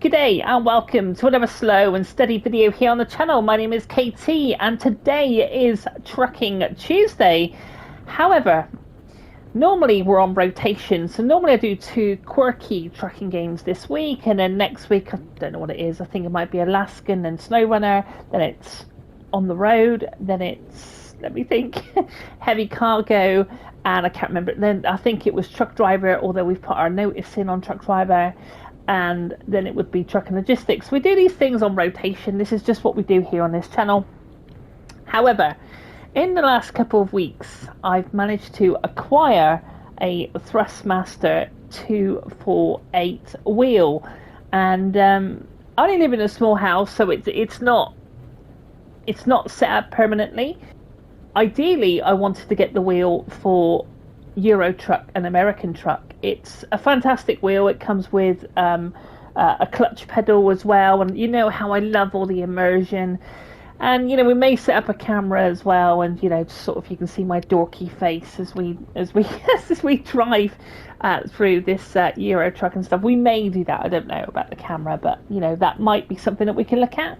G'day and welcome to another slow and steady video here on the channel. My name is KT and today is Trucking Tuesday. However, normally we're on rotation, so normally I do 2 quirky trucking games this week, and then next week I don't know what it is. I think it might be Alaskan and SnowRunner, then it's On the Road, then it's, let me think, Heavy Cargo, and I can't remember. Then I think it was Truck Driver, although we've put our notice in on Truck Driver. And then it would be Truck and Logistics. We do these things on rotation. This is just what we do here on this channel. However, in the last couple of weeks, I've managed to acquire a Thrustmaster T248 wheel. And I only live in a small house, so it's not set up permanently. Ideally, I wanted to get the wheel for Euro Truck and American Truck. It's a fantastic wheel. It comes with a clutch pedal as well, and you know how I love all the immersion. And you know, we may set up a camera as well, and you know, just sort of you can see my dorky face as we as we drive through this Euro Truck and stuff. We may do that. I don't know about the camera, but you know, that might be something that we can look at.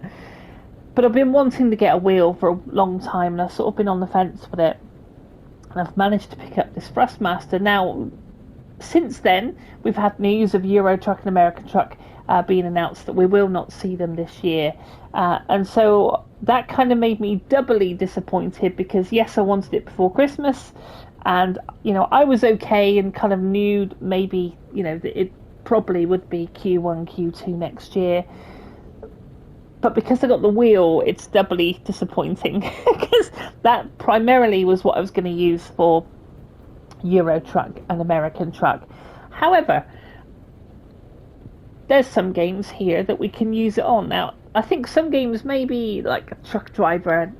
But I've been wanting to get a wheel for a long time, and I've sort of been on the fence with it. And I've managed to pick up this Thrustmaster. Now, since then, we've had news of Euro Truck and American Truck being announced that we will not see them this year. And so that kind of made me doubly disappointed, because yes, I wanted it before Christmas. And, you know, I was okay and kind of knew maybe, you know, that it probably would be Q1, Q2 next year. But because I got the wheel, it's doubly disappointing, because that primarily was what I was going to use for Euro Truck and American Truck. However, there's some games here that we can use it on. Now, I think some games, maybe like Truck Driver,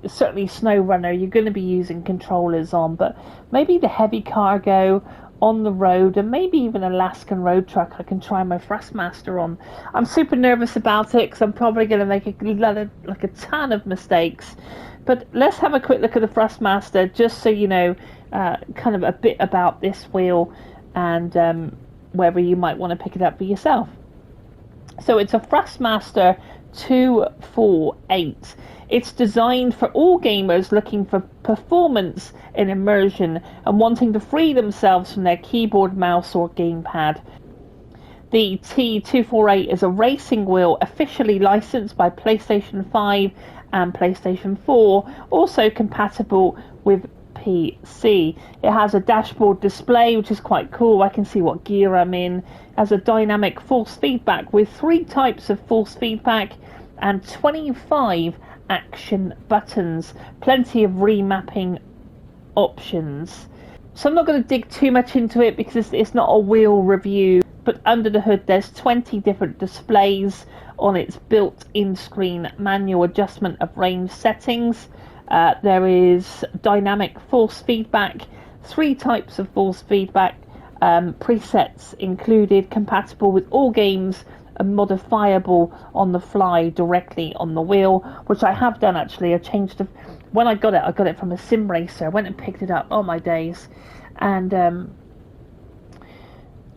certainly SnowRunner, you're going to be using controllers on, but maybe the Heavy Cargo, On the Road, and maybe even Alaskan Road Truck, I can try my Thrustmaster on. I'm super nervous about it because I'm probably going to make a ton of mistakes. But let's have a quick look at the Thrustmaster, just so you know kind of a bit about this wheel, and whether you might want to pick it up for yourself. So it's a Thrustmaster 248. It's designed for all gamers looking for performance in immersion and wanting to free themselves from their keyboard, mouse or gamepad. The T248 is a racing wheel officially licensed by PlayStation 5 and PlayStation 4, also compatible with PC. It has a dashboard display, which is quite cool. I can see what gear I'm in. It has a dynamic force feedback with 3 types of force feedback and 25 action buttons, plenty of remapping options. So I'm not going to dig too much into it because it's not a wheel review, but under the hood there's 20 different displays on its built-in screen, manual adjustment of range settings. There is dynamic force feedback, 3 types of force feedback, presets included, compatible with all games, and modifiable on the fly directly on the wheel, which I have done actually. I changed it when I got it from a sim racer. I went and picked it up. Oh my days. And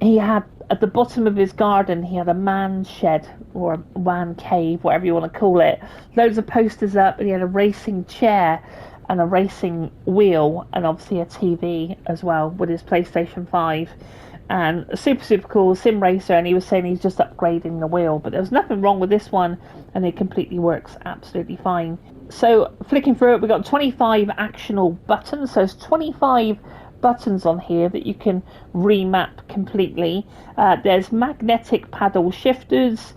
he had at the bottom of his garden, he had a man shed or a man cave, whatever you want to call it, loads of posters up, and he had a racing chair and a racing wheel, and obviously a TV as well with his PlayStation 5. And a super cool sim racer, and he was saying he's just upgrading the wheel, but there's nothing wrong with this one, and it completely works absolutely fine. So flicking through it, we've got 25 actionable buttons, so there's 25 buttons on here that you can remap completely. There's magnetic paddle shifters.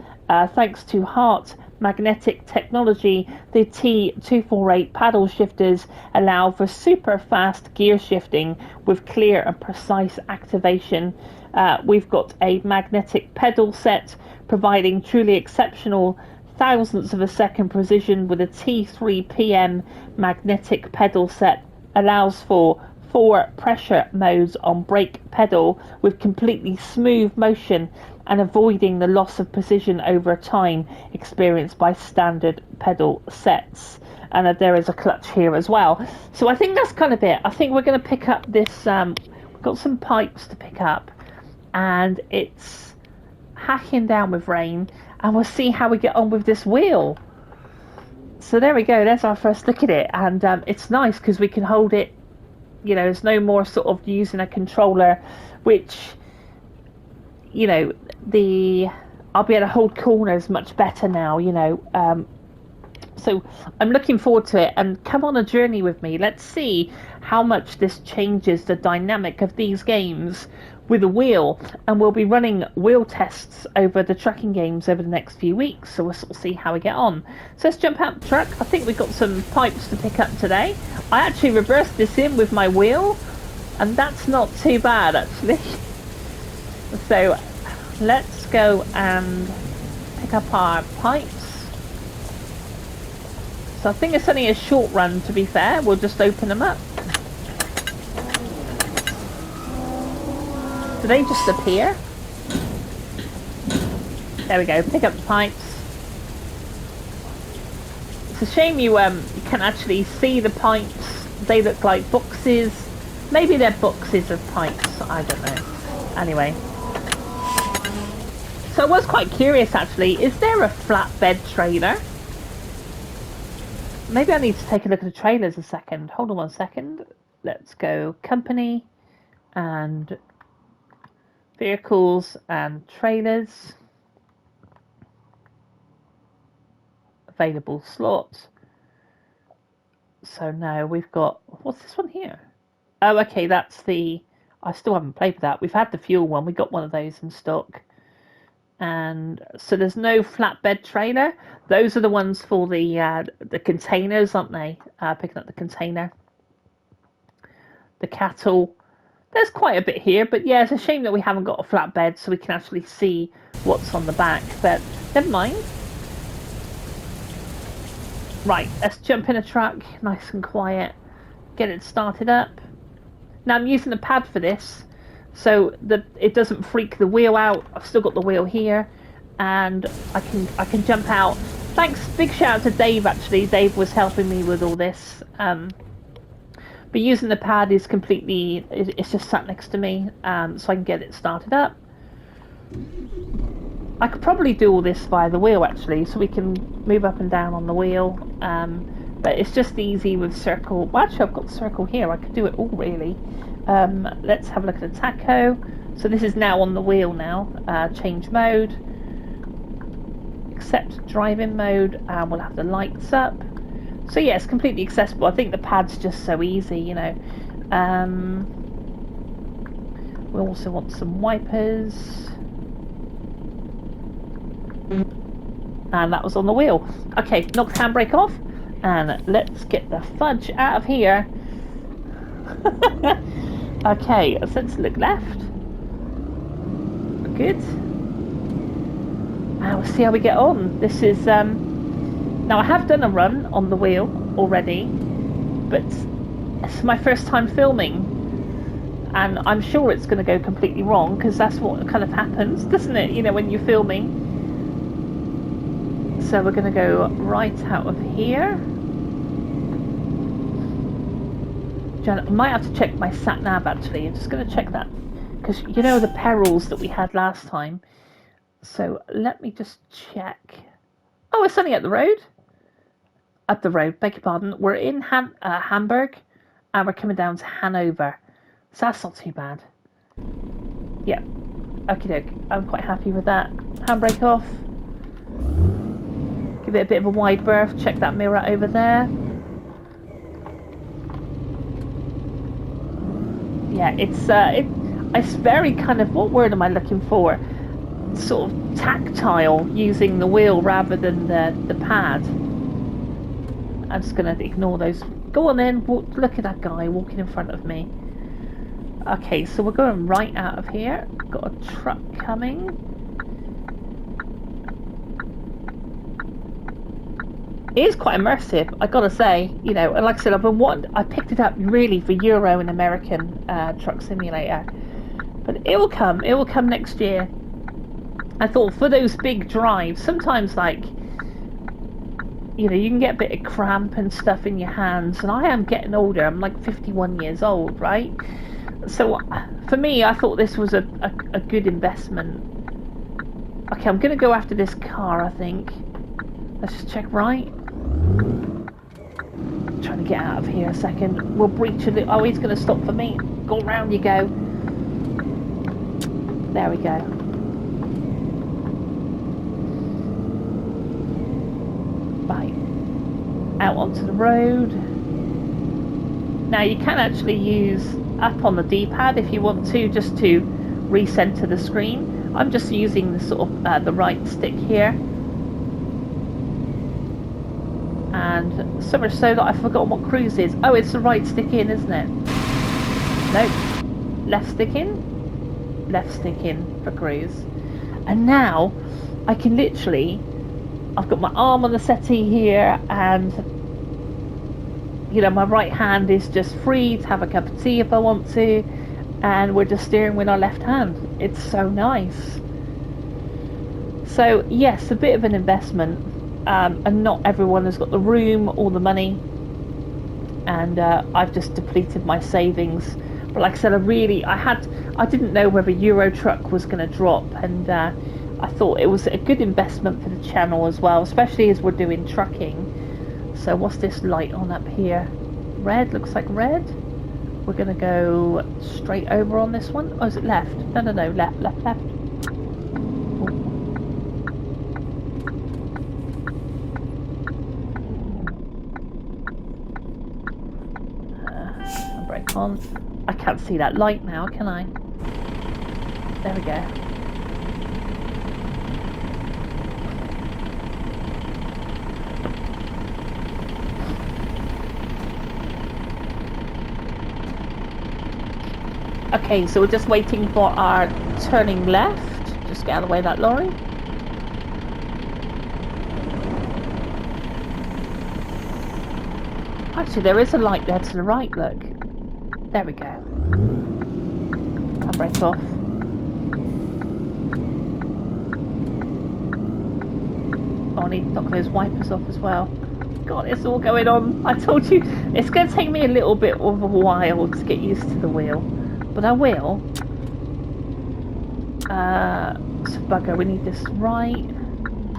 Thanks to Hart magnetic technology, the T248 paddle shifters allow for super fast gear shifting with clear and precise activation. We've got a magnetic pedal set providing truly exceptional thousandths of a second precision, with a T3PM magnetic pedal set allows for 4 pressure modes on brake pedal with completely smooth motion and avoiding the loss of precision over time experienced by standard pedal sets. And there is a clutch here as well. So I think that's kind of it. I think we're going to pick up this, we've got some pipes to pick up, and it's packing down with rain, and we'll see how we get on with this wheel. So there we go, there's our first look at it, and it's nice because we can hold it, you know, there's no more sort of using a controller, which, you know, I'll be able to hold corners much better now, you know. So I'm looking forward to it, and come on a journey with me. Let's see how much this changes the dynamic of these games with a wheel, and we'll be running wheel tests over the trucking games over the next few weeks, so we'll sort of see how we get on. So let's jump out the truck. I think we've got some pipes to pick up today. I actually reversed this in with my wheel, and that's not too bad actually. So let's go and pick up our pipes. So I think it's only a short run, to be fair. We'll just open them up. Do they just appear? There we go, pick up the pipes. It's a shame you can actually see the pipes. They look like boxes. Maybe they're boxes of pipes, I don't know. Anyway. So I was quite curious actually, is there a flatbed trailer? Maybe I need to take a look at the trailers a second. Hold on 1 second. Let's go company and vehicles and trailers. Available slots. So now we've got, what's this one here? Oh, okay, that's the, I still haven't played with that. We've had the fuel one. We got one of those in stock. And so there's no flatbed trailer. Those are the ones for the containers, aren't they? Picking up the container. The cattle. There's quite a bit here, but yeah, it's a shame that we haven't got a flatbed so we can actually see what's on the back, but never mind. Right, let's jump in a truck, nice and quiet, get it started up. Now I'm using the pad for this, so that it doesn't freak the wheel out. I've still got the wheel here, and I can jump out. Thanks, big shout out to Dave actually. Dave was helping me with all this. But using the pad is completely, it's just sat next to me, so I can get it started up. I could probably do all this via the wheel actually, so we can move up and down on the wheel. But it's just easy with circle. Well, actually I've got circle here, I could do it all really. Let's have a look at the tacho. So this is now on the wheel now. Change mode. Accept driving mode, and we'll have the lights up. So yeah, it's completely accessible. I think the pad's just so easy, you know. We also want some wipers. And that was on the wheel. Okay, knock the handbrake off. And let's get the fudge out of here. Okay, so let's look left. Good. And we'll see how we get on. This is... Now I have done a run on the wheel already, but it's my first time filming, and I'm sure it's going to go completely wrong, because that's what kind of happens, doesn't it, you know, when you're filming. So we're going to go right out of here. I might have to check my sat nav actually. I'm just going to check that, because you know the perils that we had last time. So let me just check. Oh, it's only at the road. Up the road, beg your pardon. We're in Hamburg, and we're coming down to Hanover. So that's not too bad. Yeah. Okie doke. I'm quite happy with that. Handbrake off. Give it a bit of a wide berth. Check that mirror over there. Yeah, it's very kind of, what word am I looking for? Sort of tactile, using the wheel rather than the pad. I'm just going to ignore those. Go on then, look at that guy walking in front of me. Okay, so we're going right out of here. Got a truck coming. It is quite immersive, I gotta say. You know, and like I said, I picked it up really for Euro and American Truck Simulator. But it will come next year. I thought for those big drives, sometimes like, you know, you can get a bit of cramp and stuff in your hands, and I am getting older. I'm like 51 years old, right? So for me, I thought this was a good investment. Okay, I'm going to go after this car, I think. Let's just check right. Trying to get out of here a second. We'll breach a little. Oh, he's going to stop for me. Go round you go. There we go. Right. Out onto the road. Now you can actually use up on the D-pad if you want to, just to recenter the screen. I'm just using the sort of the right stick here. And so much so that I've forgotten what cruise is. Oh, it's the right stick in, isn't it? Nope. Left stick in. Left stick in for cruise. And now I can literally, I've got my arm on the settee here, and you know, my right hand is just free to have a cup of tea if I want to, and we're just steering with our left hand. It's so nice. So yes, a bit of an investment, and not everyone has got the room or the money, and I've just depleted my savings. But like I said, I didn't know whether Euro Truck was going to drop, and I thought it was a good investment for the channel as well, especially as we're doing trucking. So what's this light on up here? Red, looks like red. We're going to go straight over on this one. Oh, is it left? No, left. Brake on. I can't see that light now, can I? There we go. Okay, so we're just waiting for our turning left. Just get out of the way of that lorry. Actually, there is a light there to the right, look. There we go. I'll brake off. Oh, I need to knock those wipers off as well. God, it's all going on. I told you, it's going to take me a little bit of a while to get used to the wheel. But I will. So bugger, we need this right.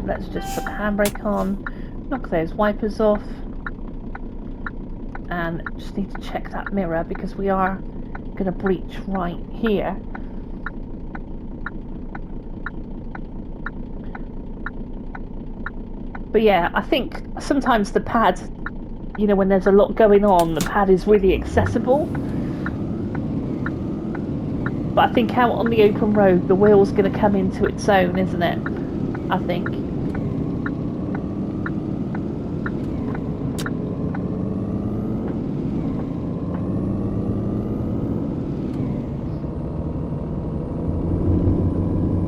Let's just put the handbrake on. Knock those wipers off. And just need to check that mirror because we are going to breach right here. But yeah, I think sometimes the pad, you know, when there's a lot going on, the pad is really accessible. But I think out on the open road, the wheel's going to come into its own, isn't it? I think.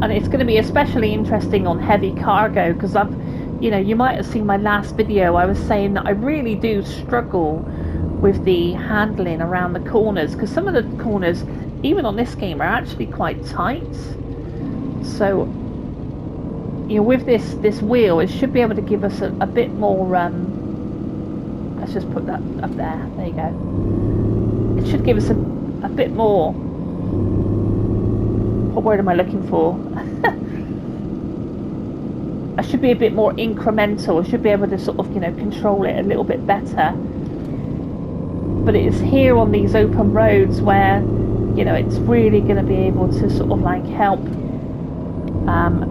And it's going to be especially interesting on heavy cargo, because you know, you might have seen my last video. I was saying that I really do struggle with the handling around the corners, because some of the corners, even on this game, are actually quite tight. So, you know, with this wheel, it should be able to give us a bit more. Let's just put that up there. There you go. It should give us a bit more. What word am I looking for? I should be a bit more incremental. I should be able to sort of, you know, control it a little bit better. But it's here on these open roads where, you know, it's really going to be able to sort of like help.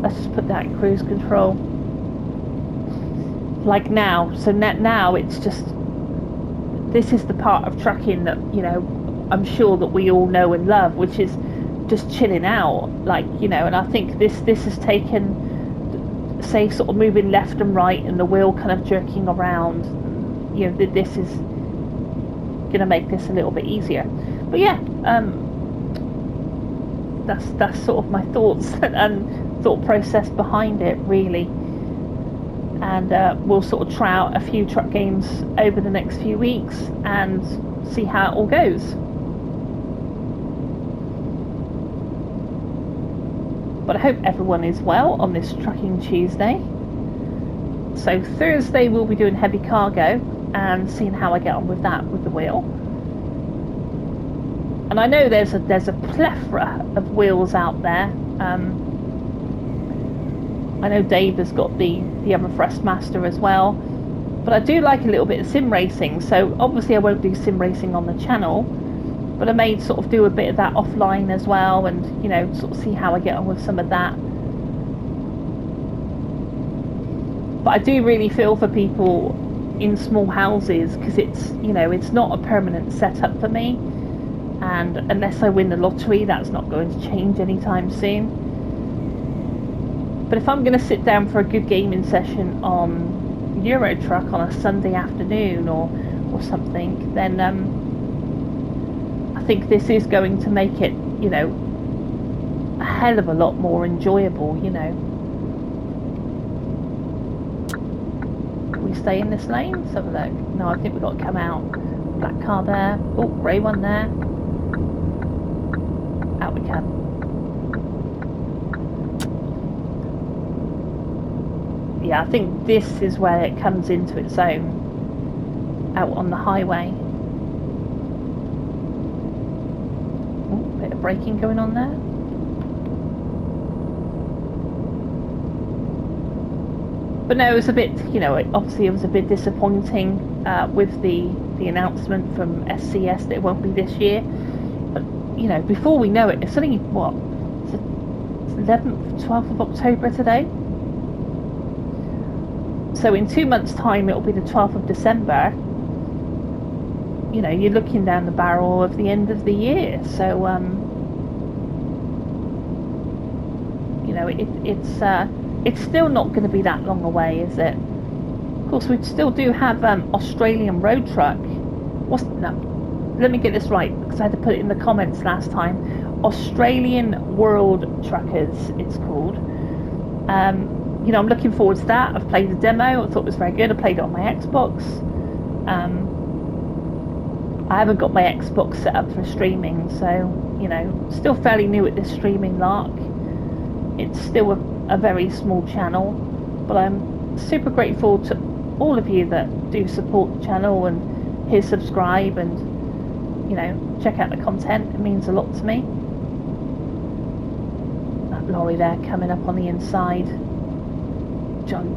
Let's just put that in cruise control. Like now. So now it's just, this is the part of trucking that, you know, I'm sure that we all know and love, which is just chilling out. Like, you know, and I think this has taken, say, sort of moving left and right and the wheel kind of jerking around. You know, this is going to make this a little bit easier. But yeah, that's sort of my thoughts and thought process behind it, really. And we'll sort of try out a few truck games over the next few weeks and see how it all goes. But I hope everyone is well on this Trucking Tuesday. So Thursday we'll be doing heavy cargo and seeing how I get on with that with the wheel. And I know there's a plethora of wheels out there. I know Dave has got the other Thrustmaster as well, but I do like a little bit of sim racing. So obviously I won't do sim racing on the channel, but I may sort of do a bit of that offline as well, and you know, sort of see how I get on with some of that. But I do really feel for people in small houses, because it's, you know, it's not a permanent setup for me, and unless I win the lottery, that's not going to change anytime soon. But if I'm going to sit down for a good gaming session on Euro Truck on a Sunday afternoon or something, then I think this is going to make it, you know, a hell of a lot more enjoyable, you know. Can we stay in this lane? Let's have a look. No, I think we've got to come out. Black car there. Oh, grey one there. Out we come. Yeah, I think this is where it comes into its own, out on the highway. Ooh, bit of braking going on there. But no, it was a bit, you know, obviously it was a bit disappointing with the announcement from SCS that it won't be this year. But, you know, before we know it, it's only, what, it's 11th, 12th of October today? So in 2 months' time, it'll be the 12th of December. You know, you're looking down the barrel of the end of the year. So, you know, it's still not going to be that long away, is it? Of course, we still do have Australian Road Truck. No, let me get this right, because I had to put it in the comments last time. Australian World Truckers, it's called. You know, I'm looking forward to that. I've played the demo. I thought it was very good. I played it on my Xbox. I haven't got my Xbox set up for streaming, so, you know, still fairly new at this streaming lark. It's still a very small channel, but I'm super grateful to all of you that do support the channel and hit subscribe and, you know, check out the content. It means a lot to me. That lorry there coming up on the inside. John,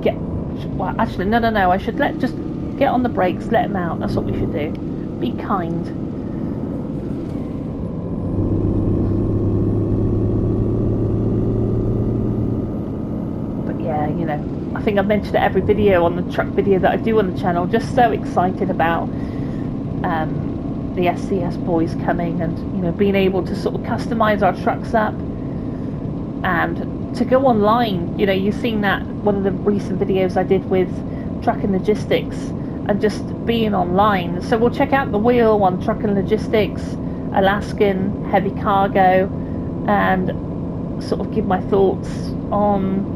well, actually, no, I should just get on the brakes, let him out. That's what we should do. Be kind. But yeah, you know, I think I've mentioned it every video on the truck video that I do on the channel. Just so excited about the SCS boys coming, and, you know, being able to sort of customize our trucks up and to go online. You know, you've seen that one of the recent videos I did with Trucking Logistics, and just being online. So we'll check out the wheel on Trucking Logistics, Alaskan, heavy cargo, and sort of give my thoughts on,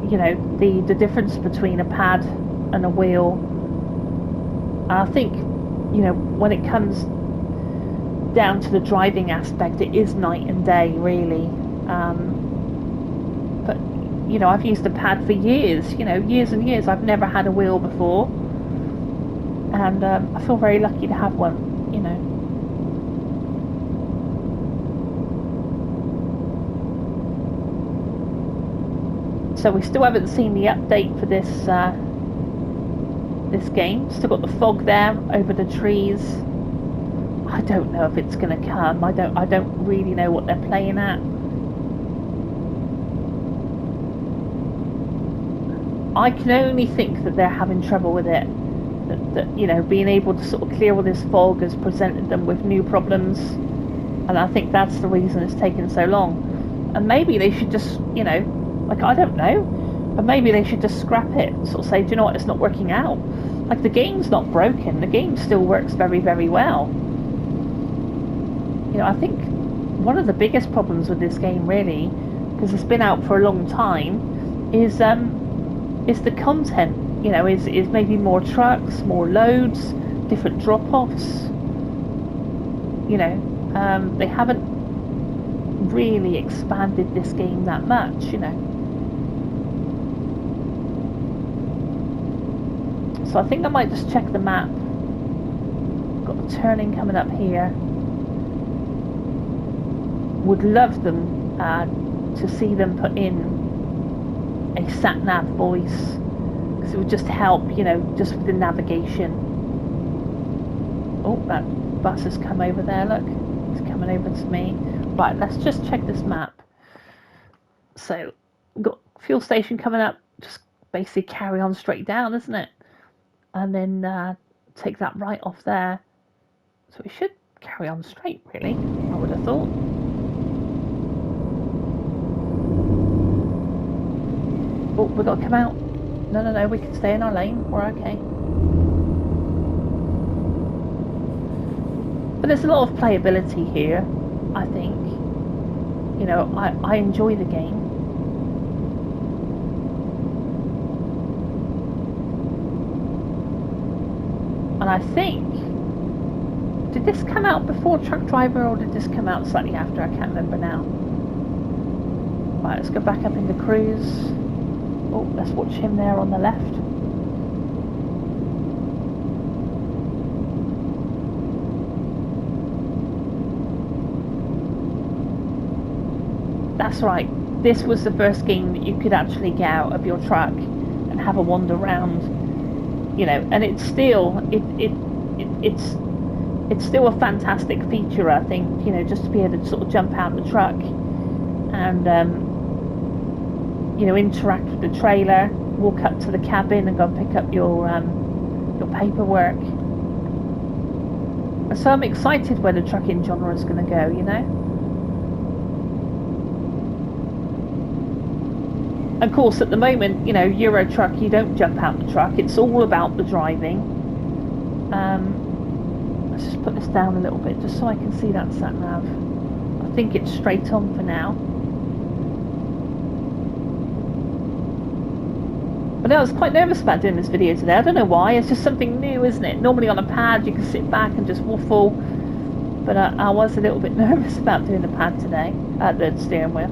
you know, the difference between a pad and a wheel. I think, you know, when it comes down to the driving aspect, it is night and day, really. But, you know, I've used a pad for years, you know, years and years. I've never had a wheel before, and I feel very lucky to have one, you know. So we still haven't seen the update for this this game. Still got the fog there over the trees. I don't know if it's going to come. I don't really know what they're playing at. I can only think that they're having trouble with it. That you know, being able to sort of clear all this fog has presented them with new problems, and I think that's the reason it's taken so long. And maybe they should just, you know, like, I don't know, but maybe they should just scrap it. Sort of say, do you know what? It's not working out. Like, the game's not broken. The game still works very, very well. You know, I think one of the biggest problems with this game, really, because it's been out for a long time, is the content. You know, is maybe more trucks, more loads, different drop-offs. You know, they haven't really expanded this game that much, you know. So I think I might just check the map. Got a turning coming up here. Would love them to see them put in a sat-nav voice, because it would just help, you know, just with the navigation. Oh, that bus has come over there, look. It's coming over to me. Right, let's just check this map. So, we've got fuel station coming up, just basically carry on straight down, isn't it? And then take that right off there. So we should carry on straight, really, I would have thought. Oh, we've got to come out. No, we can stay in our lane. We're okay. But there's a lot of playability here, I think. You know, I enjoy the game. And I think, did this come out before Truck Driver or did this come out slightly after? I can't remember now. Right, let's go back up into cruise. Oh, let's watch him there on the left. That's right, this was the first game that you could actually get out of your truck and have a wander around. You know, and it's still it's still a fantastic feature, I think. You know, just to be able to sort of jump out the truck and you know, interact with the trailer, walk up to the cabin and go and pick up your paperwork. And so I'm excited where the trucking genre is going to go. You know. Of course, at the moment, you know, Euro Truck, you don't jump out the truck. It's all about the driving. Let's just put this down a little bit, just so I can see that sat nav. I think it's straight on for now. But I was quite nervous about doing this video today. I don't know why. It's just something new, isn't it? Normally on a pad, you can sit back and just waffle. But I was a little bit nervous about doing the pad today, at the steering wheel.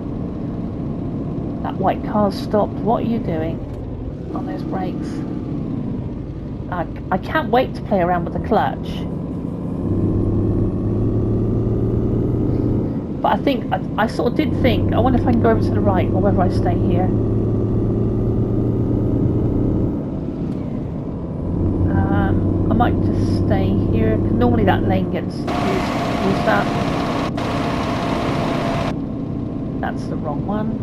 That white car's stopped. What are you doing on those brakes? I can't wait to play around with the clutch. But I think, I sort of did think, I wonder if I can go over to the right or whether I stay here. I might just stay here. Normally that lane gets used up. That's the wrong one.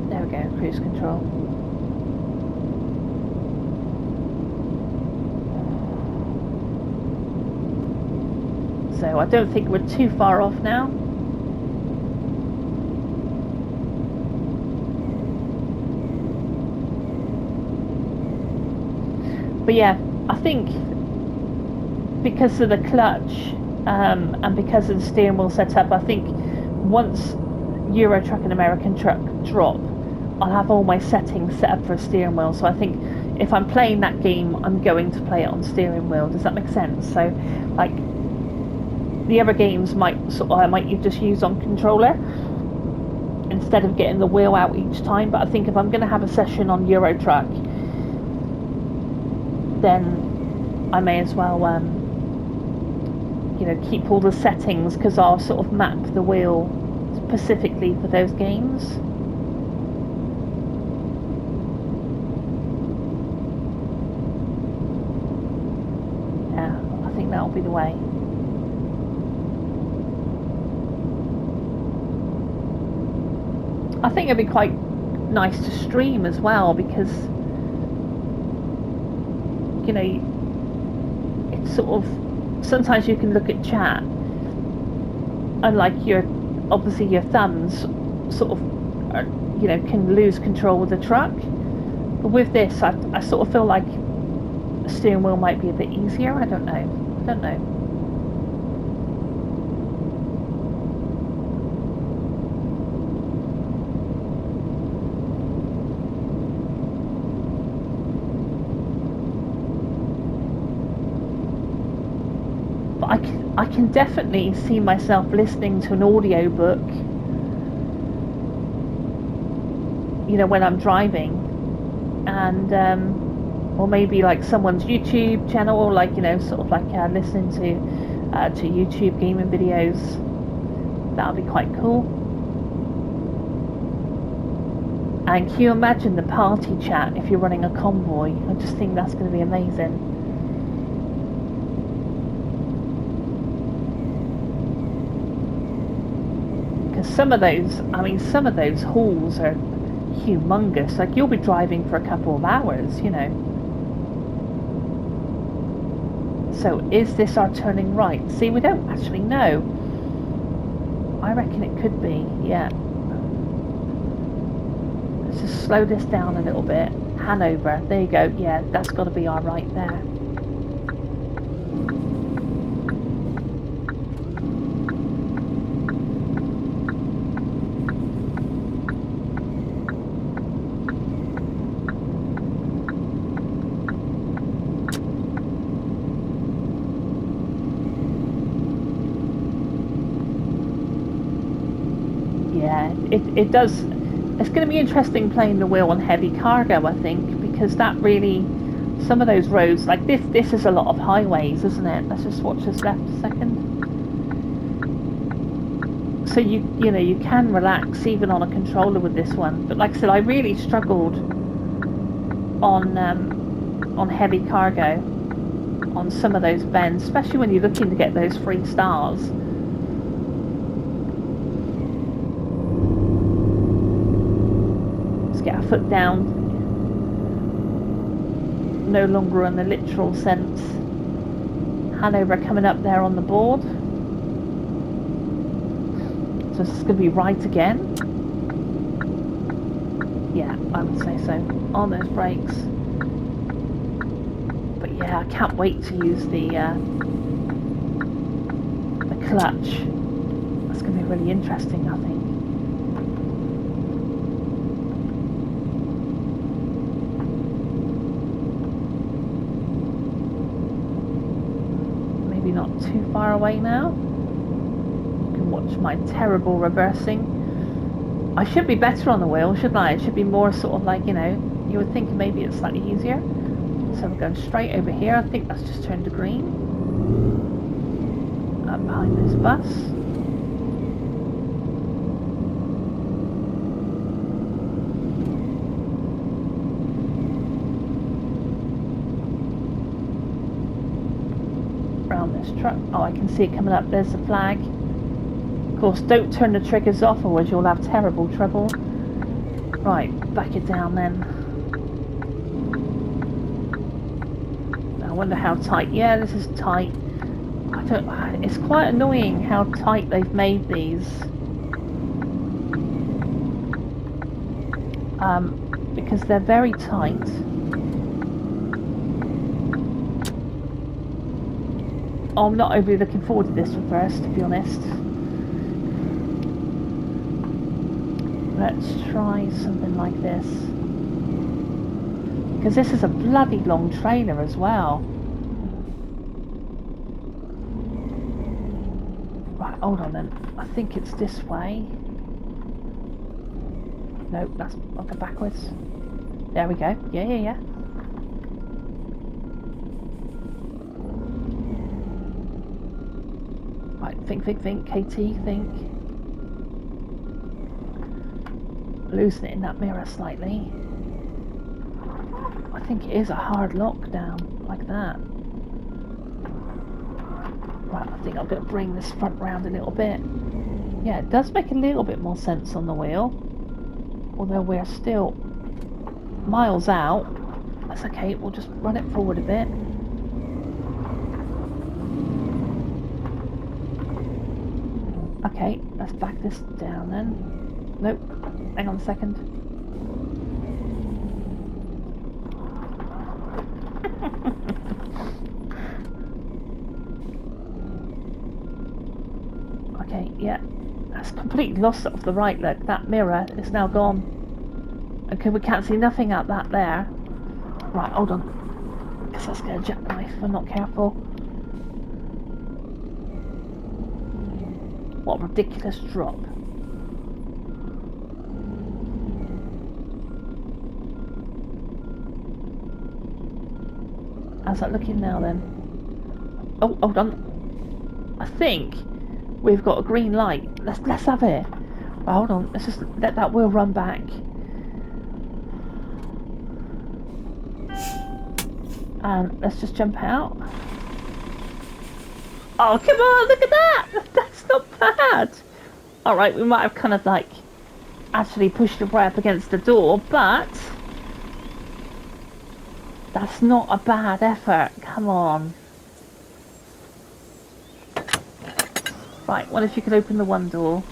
There we go, cruise control. So I don't think we're too far off now. But yeah, I think because of the clutch and because of the steering wheel setup, I think once Euro Truck and American Truck drop, I'll have all my settings set up for a steering wheel. So I think if I'm playing that game, I'm going to play it on steering wheel. Does that make sense? So, like, the other games might you just use on controller instead of getting the wheel out each time. But I think if I'm going to have a session on Euro Truck, then I may as well, you know, keep all the settings, because I'll sort of map the wheel specifically for those games. Yeah, I think that'll be the way. I think it'd be quite nice to stream as well, because, you know, it's sort of, sometimes you can look at chat and like obviously your thumbs sort of are, you know, can lose control of the truck. But with this, I sort of feel like the steering wheel might be a bit easier. I don't know. I can definitely see myself listening to an audio book, you know, when I'm driving, and or maybe like someone's YouTube channel, or like, you know, sort of like listening to YouTube gaming videos. That'll be quite cool. And can you imagine the party chat if you're running a convoy? I just think that's going to be amazing. Because some of those hauls are humongous. Like, you'll be driving for a couple of hours, you know. So is this our turning right? See, we don't actually know. I reckon it could be, yeah. Let's just slow this down a little bit. Hanover, there you go. Yeah, that's got to be our right there. Yeah, it does. It's going to be interesting playing the wheel on heavy cargo, I think, because that really, some of those roads, like this is a lot of highways, isn't it? Let's just watch this left a second. So you know, you can relax even on a controller with this one. But like I said, I really struggled on heavy cargo on some of those bends, especially when you're looking to get those 3 stars. Get our foot down, no longer in the literal sense. Hanover coming up there on the board, so it's going to be right again. Yeah, I would say so, on those brakes. But yeah, I can't wait to use the clutch. That's going to be really interesting, I think. Not too far away now. You can watch my terrible reversing. I should be better on the wheel, shouldn't I? It should be more sort of like, you know, you would think maybe it's slightly easier. So we're going straight over here. I think that's just turned to green. Up behind this bus. Truck. Oh, I can see it coming up. There's the flag. Of course, don't turn the triggers off, otherwise you'll have terrible trouble. Right, back it down then. I wonder how tight. Yeah, this is tight. I don't. It's quite annoying how tight they've made these. Because they're very tight. Oh, I'm not overly looking forward to this reverse, to be honest. Let's try something like this. Because this is a bloody long trailer as well. Right, hold on then. I think it's this way. Nope, that's... I'll go backwards. There we go. Yeah. Think, KT, think. Loosen it in that mirror slightly. I think it is a hard lockdown, like that. Right, I think I'm going to bring this front round a little bit. Yeah, it does make a little bit more sense on the wheel. Although we're still miles out. That's okay, we'll just run it forward a bit. Okay, let's back this down then. Nope, hang on a second. Okay, yeah, that's completely lost it off the right. Look, that mirror is now gone. Okay, we can't see nothing out that there. Right, hold on. Guess that's going to jackknife if I'm not careful. What a ridiculous drop. How's that looking now then? Oh, hold on. I think we've got a green light. Let's have it. Well, hold on, let's just let that wheel run back. And let's just jump out. Oh, come on, look at that! That's not bad. Alright, we might have kind of like actually pushed it right up against the door, but that's not a bad effort. Come on. Right, what if you could open the one door?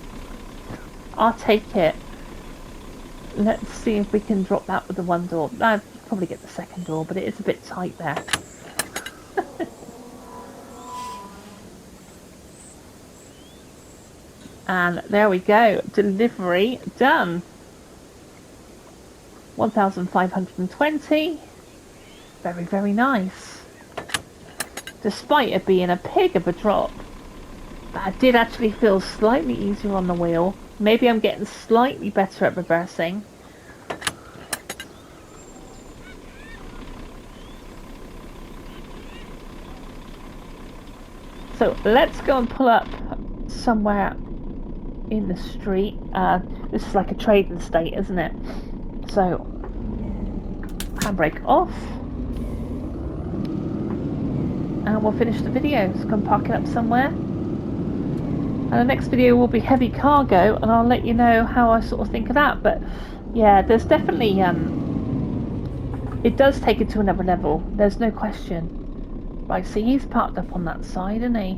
I'll take it. Let's see if we can drop that with the one door. I'd probably get the second door, but it is a bit tight there. And there we go. Delivery done. 1,520. Very, very nice. Despite it being a pig of a drop. But I did actually feel slightly easier on the wheel. Maybe I'm getting slightly better at reversing. So let's go and pull up somewhere in the street. This is like a trading state, isn't it? So handbrake off, and we'll finish the video. So go and park it up somewhere. And the next video will be heavy cargo, and I'll let you know how I sort of think of that. But yeah, there's definitely it does take it to another level. There's no question. Right, see, he's parked up on that side, isn't he?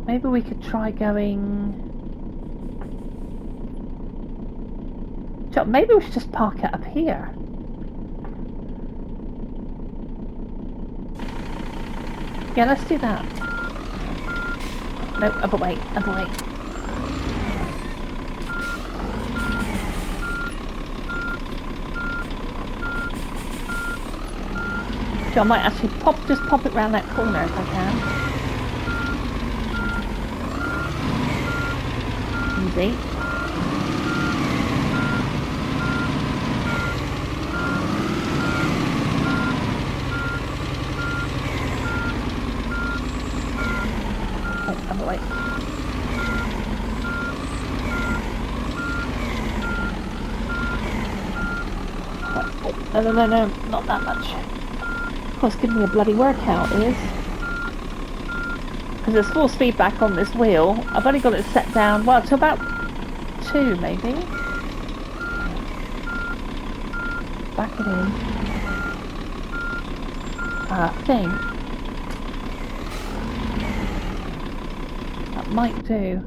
Maybe we could try going. Maybe we should just park it up here. Yeah, let's do that. No, other way, other way. So I might actually just pop it round that corner if I can. Easy. Other way. Oh, no, not that much. Of course, give me a bloody workout, it is. Because there's force feedback on this wheel. I've only got it set down, well, to about 2, maybe. Back it in. I think that might do.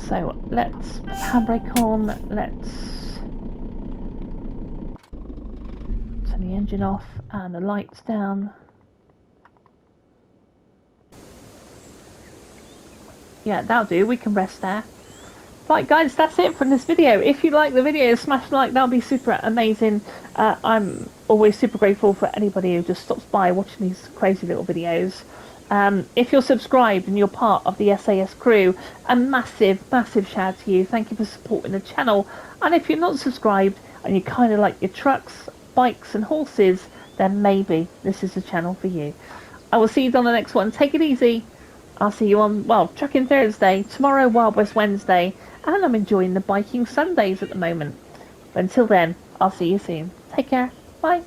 So let's put the handbrake on, let's turn the engine off and the lights down. Yeah, that'll do, we can rest there. Right guys, that's it from this video. If you like the video, smash like, that'll be super amazing. I'm always super grateful for anybody who just stops by watching these crazy little videos. If you're subscribed and you're part of the SAS crew, a massive shout out to you. Thank you for supporting the channel. And if you're not subscribed and you kind of like your trucks, bikes and horses, then maybe this is the channel for you. I will see you on the next one. Take it easy. I'll see you on, well, Trucking Thursday, tomorrow Wild West Wednesday, and I'm enjoying the biking Sundays at the moment. But until then, I'll see you soon. Take care. Bye.